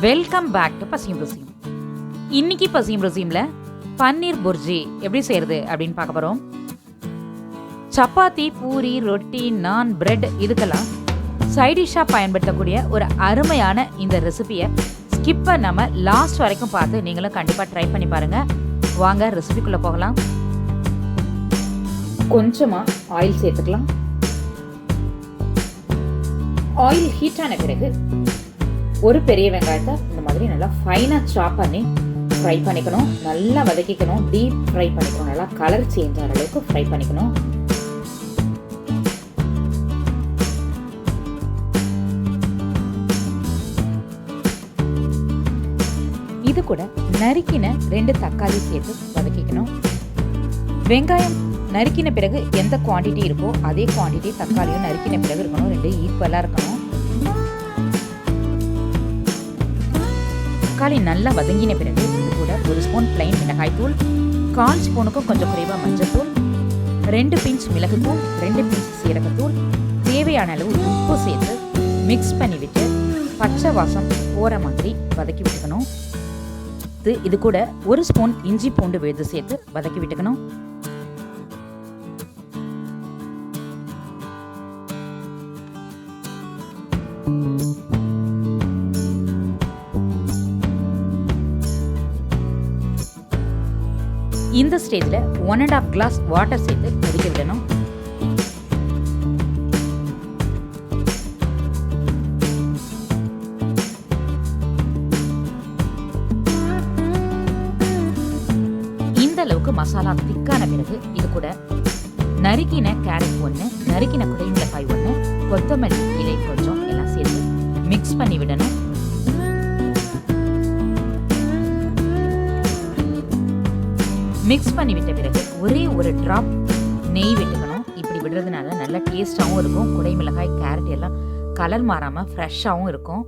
Welcome back to பசியும் ருசியும். இன்னைக்கு பசியும் ருசியும்ல பன்னீர் புர்ஜி எப்படி செய்யறது அப்படின்னு பார்க்க போறோம். சப்பாத்தி, பூரி, ரொட்டி, நான், பிரெட் இதுக்கெல்லாம் சைடிஷா பயன்படுத்தக்கூடிய ஒரு அருமையான இந்த ரெசிபியை ஸ்கிப் பண்ணாம லாஸ்ட் வரைக்கும் பார்த்து நீங்களும் கண்டிப்பா ட்ரை பண்ணி பாருங்க. வாங்க ரெசிபிக்குள்ள போகலாம். கொஞ்சமா ஆயில் சேர்த்துக்கலாம். ஆயில் ஹீட் ஆன பிறகு ஒரு பெரிய வெங்காயத்தை இந்த மாதிரி நல்லா ஃபைனாக சாப் பண்ணி ஃப்ரை பண்ணிக்கணும். நல்லா வதக்கிக்கணும், டீப் ஃப்ரை பண்ணிக்கணும். நல்லா கலர் சேஞ்ச் ஆகிற அளவுக்கு ஃப்ரை பண்ணிக்கணும். இது கூட நறுக்கின 2 தக்காளி சேர்த்து வதக்கிக்கணும். வெங்காயம் நறுக்கின பிறகு எந்த குவான்டிட்டி இருக்கோ அதே குவான்டிட்டி தக்காளியும் நறுக்கின பிறகு இருக்கணும். 2 ஈக்குவலாக இருக்கணும். தக்காளி நல்லா வதங்கின பிறகு இது கூட 1 ஸ்பூன் பிளைன் மிளகாய் தூள், 1/4 ஸ்பூனுக்கும் கொஞ்சம் குறைவாக மஞ்சள்தூள், 2 பிஞ்ச் மிளகுத்தூள், 2 பிஞ்ச் சீரகத்தூள், தேவையான அளவு உப்பு சேர்த்து மிக்ஸ் பண்ணிவிட்டு பச்சை வாசம் போகிற மாதிரி வதக்கி விட்டுக்கணும். இது கூட 1 ஸ்பூன் இஞ்சி பூண்டு விழுது சேர்த்து வதக்கி விட்டுக்கணும். இந்த ஸ்டேஜில் 1.5 கிளாஸ் வாட்டர் சேர்த்து கொதிக்க விடணும். இந்த அளவுக்கு மசாலா திக்கான பிறகு இது கூட நறுக்கின கேரட் 1, நறுக்கின குடைமிளகாய் 1, கொத்தமல்லி இலை கொஞ்சம் எல்லாம் சேர்த்து மிக்ஸ் பண்ணி விடணும். மிக்ஸ் பண்ணி விட்ட பிறகு ஒரே ஒரு ட்ராப் நெய் விட்டுக்கணும். இப்படி விடுறதுனால நல்ல டேஸ்டாகவும் இருக்கும். குடை மிளகாய், கேரட் எல்லாம் கலர் மாறாமல் ஃப்ரெஷ்ஷாகவும் இருக்கும்.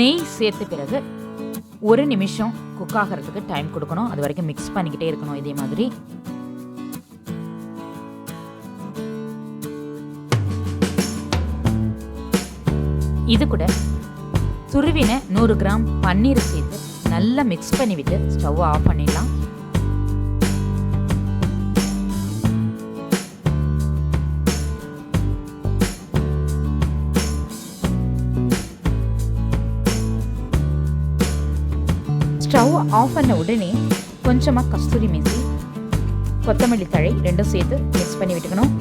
நெய் சேர்த்த பிறகு 1 நிமிஷம் குக் ஆகிறதுக்கு டைம் கொடுக்கணும். அது வரைக்கும் மிக்ஸ் பண்ணிக்கிட்டே இருக்கணும். இதே மாதிரி இது கூட துருவின 100 கிராம் பன்னீர் சேர்த்து நல்லா மிக்ஸ் பண்ணிவிட்டு ஸ்டவ் ஆஃப் பண்ணிடலாம். ஸ்டவ் ஆஃப் பண்ண உடனே கொஞ்சமாக கஸ்தூரி மேத்தி, கொத்தமல்லி தழை 2 சேர்த்து மிக்ஸ் பண்ணி விட்டுக்கணும்.